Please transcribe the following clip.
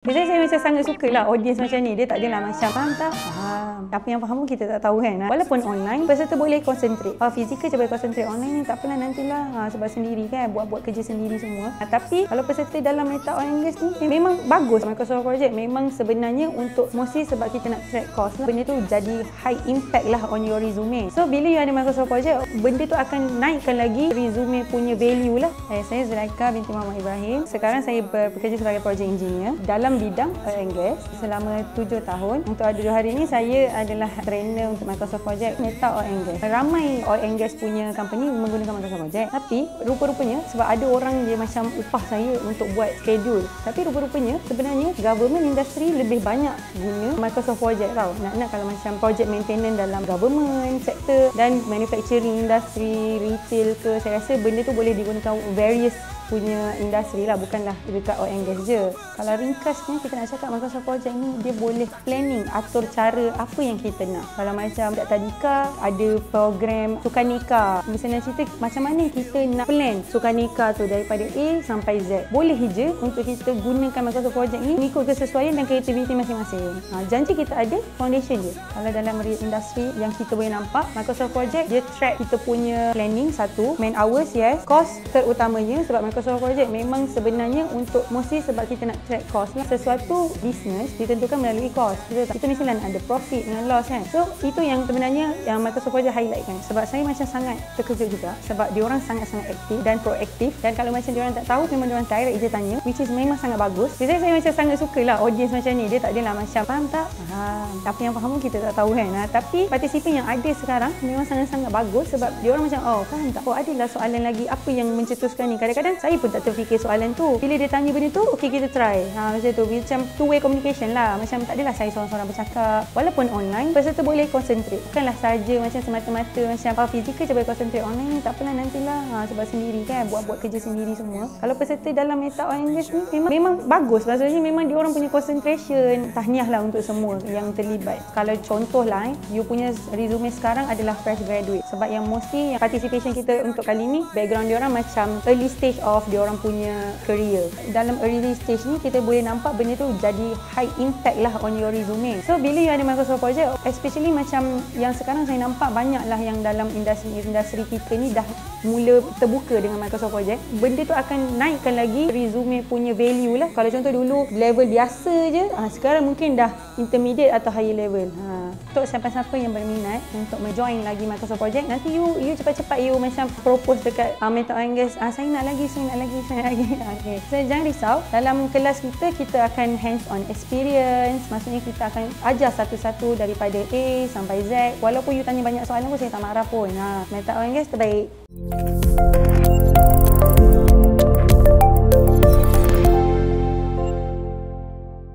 Biasanya saya macam sangat suka lah audience macam ni. Dia tak adalah macam faham tak? Faham. Apa yang faham pun kita tak tahu kan. Walaupun online, peserta boleh konsentrate. Fizikal je boleh konsentrate. Online ni tak apalah nantilah. Sebab sendiri kan, buat kerja sendiri semua. Tapi kalau peserta dalam Meta Oil and Gas ni memang bagus. Microsoft Project memang sebenarnya untuk mostly sebab kita nak track cost lah. Benda tu jadi high impact lah on your resume. So bila you ada Microsoft Project, benda tu akan naikkan lagi resume punya value lah. Saya Zulaika binti Muhammad Ibrahim. Sekarang saya bekerja sebagai project engineer dalam bidang oil and gas selama 7 tahun. Untuk hari ini saya adalah trainer untuk Microsoft Project Meta Oil and Gas. Ramai oil and gas punya company menggunakan Microsoft Project. Tapi rupa-rupanya sebab ada orang dia macam upah saya untuk buat schedule. Tapi rupa-rupanya sebenarnya government industry lebih banyak guna Microsoft Project tau. Nak kalau macam project maintenance dalam government sector dan manufacturing industry, retail ke, saya rasa benda tu boleh digunakan various punya industri lah, bukanlah dekat oil and gas je. Kalau ringkasnya kita nak cakap Microsoft Project ni dia boleh planning, atur cara apa yang kita nak. Kalau macam tadika ada program Sukanika, misalnya cerita macam mana kita nak plan Sukanika tu daripada A sampai Z. Boleh je untuk kita gunakan Microsoft Project ni mengikut kesesuaian dan kreativiti masing-masing. Janji kita ada foundation je. Kalau dalam industri yang kita boleh nampak, Microsoft Project dia track kita punya planning satu, man hours yes, cost terutamanya sebab Microsoft Project memang sebenarnya untuk mostly sebab kita nak track cost lah. Sesuatu business ditentukan melalui cost. Kita mestilah nak ada profit dengan loss kan. So itu yang sebenarnya yang Microsoft Project highlight kan. Sebab saya macam sangat terkejut juga sebab diorang sangat-sangat aktif dan proaktif, dan kalau macam diorang tak tahu memang diorang direct je tanya, which is memang sangat bagus. Biasanya saya macam sangat suka lah audience macam ni. Dia tak adalah macam faham tak? Faham. Apa yang faham pun kita tak tahu kan. Tapi partisipan yang ada sekarang memang sangat-sangat bagus sebab diorang macam faham tak? Adalah soalan lagi apa yang mencetuskan ni. Kadang-kadang saya pun tak terfikir soalan tu. Bila dia tanya benda tu, okey kita try. Macam tu. Macam two-way communication lah. Macam tak adalah saya seorang-seorang bercakap. Walaupun online, peserta boleh concentrate. Bukanlah saja macam semata-mata macam fizikal je boleh concentrate. Online ni tak apalah nantilah. Sebab sendiri kan, buat kerja sendiri semua. Kalau peserta dalam Meta Oil and Gas ni memang bagus. Maksudnya memang diorang punya concentration. Tahniah lah untuk semua yang terlibat. Kalau contoh lah, you punya resume sekarang adalah fresh graduate. Sebab yang mostly yang participation kita untuk kali ni, background diorang macam early stage of diorang punya career. Dalam early stage ni kita boleh nampak benda tu jadi high impact lah on your resume. So bila you ada Microsoft Project, especially macam yang sekarang saya nampak banyak lah yang dalam industri kita ni dah mula terbuka dengan Microsoft Project. Benda tu akan naikkan lagi resume punya value lah. Kalau contoh dulu level biasa je, sekarang mungkin dah intermediate atau higher level. Untuk siapa-siapa yang berminat untuk join lagi Microsoft Project, nanti you cepat-cepat you macam propose dekat Meta Oil and Gas, saya nak lagi. Okay. So jangan risau, dalam kelas kita akan hands on experience. Maksudnya kita akan ajar satu-satu daripada A sampai Z. Walaupun you tanya banyak soalan pun saya tak marah pun. Meta Oil and Gas terbaik.